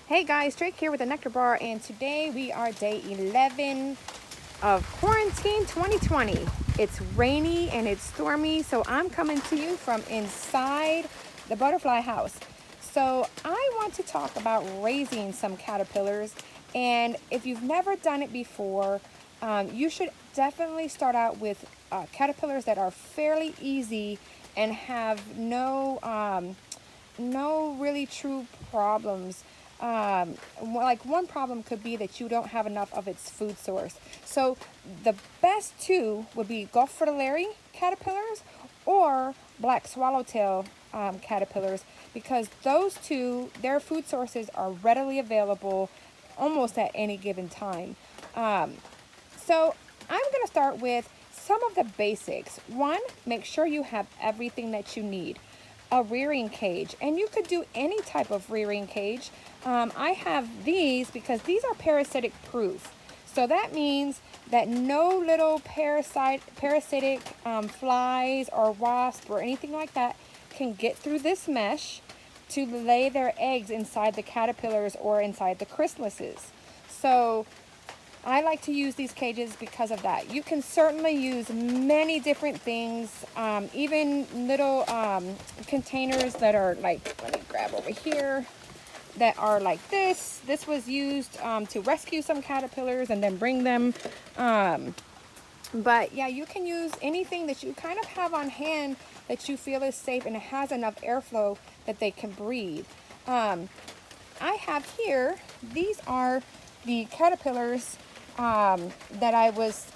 Hey guys, Drake here with the Nectar Bar, and today we are day 11 of quarantine 2020. It's rainy and it's stormy, so I'm coming to you from inside the butterfly house. So I want to talk about raising some caterpillars, and if you've never done it before, you should definitely start out with caterpillars that are fairly easy and have no really true problems. Like one problem could be that you don't have enough of its food source. So the best two would be Gulf fritillary caterpillars or black swallowtail caterpillars, because those two, their food sources are readily available almost at any given time. So I'm going to start with some of the basics. One, make sure you have everything that you need. A rearing cage, and you could do any type of rearing cage. I have these because these are parasitic proof. So that means that no little parasitic flies or wasps or anything like that can get through this mesh to lay their eggs inside the caterpillars or inside the chrysalises. So I like to use these cages because of that. You can certainly use many different things, even little containers that are like, let me grab over here, that are like this. This was used to rescue some caterpillars and then bring them. But yeah, you can use anything that you kind of have on hand that you feel is safe and it has enough airflow that they can breathe. I have here, these are the caterpillars that I was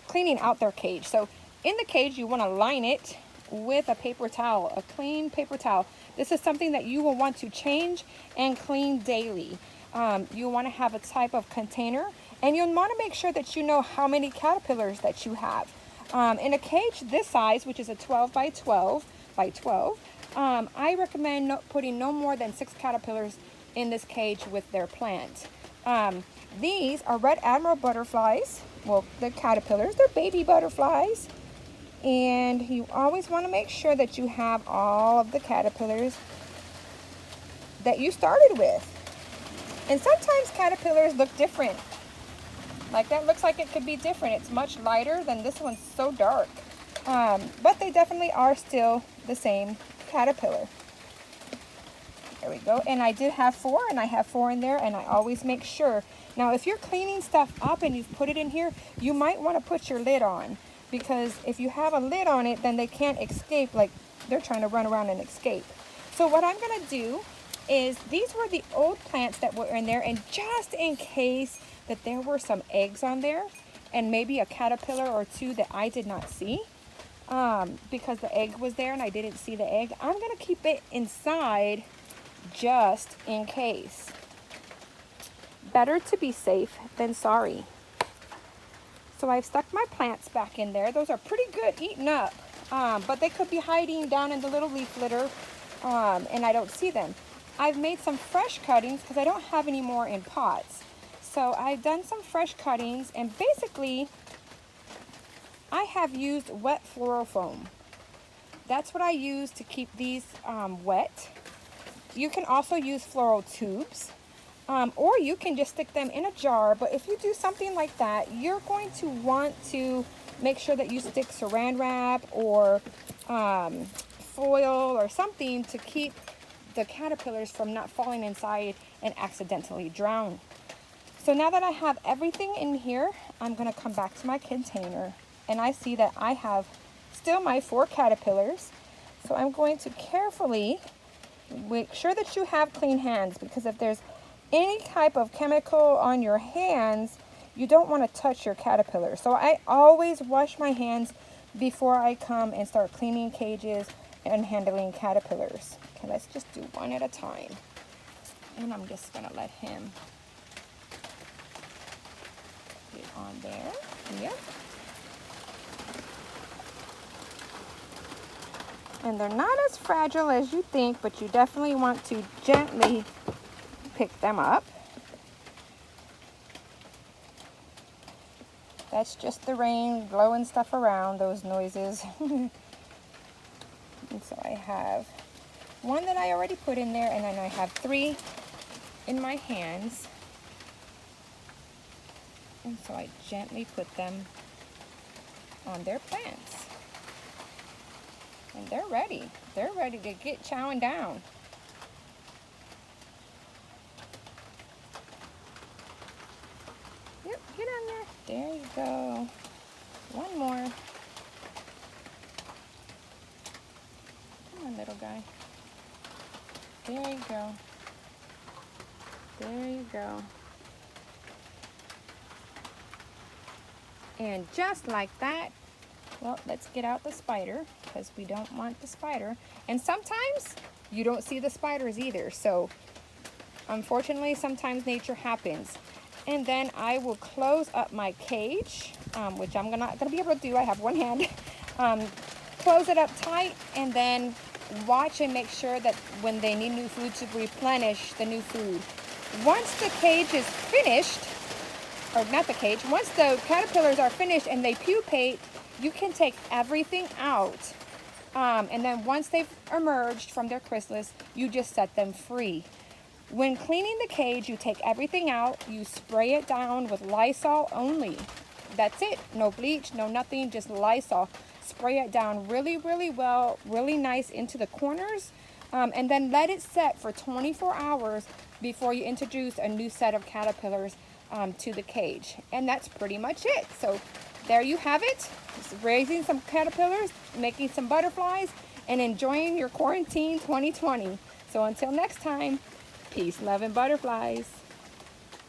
cleaning out their cage. So in the cage, you want to line it with a paper towel, a clean paper towel. This is something that you will want to change and clean daily. You want to have a type of container, and you'll want to make sure that you know how many caterpillars that you have. In a cage this size, which is a 12 by 12 by 12, I recommend putting no more than 6 caterpillars in this cage with their plant. These are red admiral butterflies. Well, they're caterpillars, they're baby butterflies. And you always want to make sure that you have all of the caterpillars that you started with. And sometimes caterpillars look different. Like that looks like it could be different. It's much lighter than this one's so dark. But they definitely are still the same caterpillar. There we go. And I did have 4, and I have 4 in there, and I always make sure. Now, if you're cleaning stuff up and you've put it in here, you might want to put your lid on, because if you have a lid on it, then they can't escape, like they're trying to run around and escape. So what I'm going to do is, these were the old plants that were in there, and just in case that there were some eggs on there, and maybe a caterpillar or two that I did not see, because the egg was there and I didn't see the egg, I'm going to keep it inside just in case. Better to be safe than sorry. So I've stuck my plants back in there. Those are pretty good eaten up, but they could be hiding down in the little leaf litter, and I don't see them. I've made some fresh cuttings because I don't have any more in pots. So I've done some fresh cuttings, and basically I have used wet floral foam. That's what I use to keep these wet. You can also use floral tubes, or you can just stick them in a jar. But if you do something like that, you're going to want to make sure that you stick saran wrap or foil or something to keep the caterpillars from not falling inside and accidentally drown. So now that I have everything in here, I'm going to come back to my container, and I see that I have still my 4 caterpillars. So I'm going to carefully make sure that you have clean hands, because if there's any type of chemical on your hands, you don't want to touch your caterpillar. So I always wash my hands before I come and start cleaning cages and handling caterpillars. Okay, let's just do one at a time. And I'm just going to let him get on there. Yep. And they're not as fragile as you think, but you definitely want to gently pick them up. That's just the rain blowing stuff around, those noises. And so I have one that I already put in there, and then I have 3 in my hands. And so I gently put them on their plants. And they're ready. They're ready to get chowing down. Yep, get on there. There you go. One more. Come on, little guy. There you go. There you go. And just like that, well, let's get out the spider because we don't want the spider. And sometimes you don't see the spiders either. So unfortunately, sometimes nature happens. And then I will close up my cage, which I'm not gonna be able to do. I have one hand. Close it up tight and then watch and make sure that when they need new food to replenish the new food. Once the cage is finished, or not the cage, once the caterpillars are finished and they pupate, you can take everything out. And then once they've emerged from their chrysalis, you just set them free. When cleaning the cage, you take everything out, you spray it down with Lysol only. That's it, no bleach, no nothing, just Lysol. Spray it down really, really well, really nice into the corners, and then let it set for 24 hours before you introduce a new set of caterpillars to the cage. And that's pretty much it. So there you have it, just raising some caterpillars, making some butterflies, and enjoying your quarantine 2020. So until next time, peace, love, and butterflies.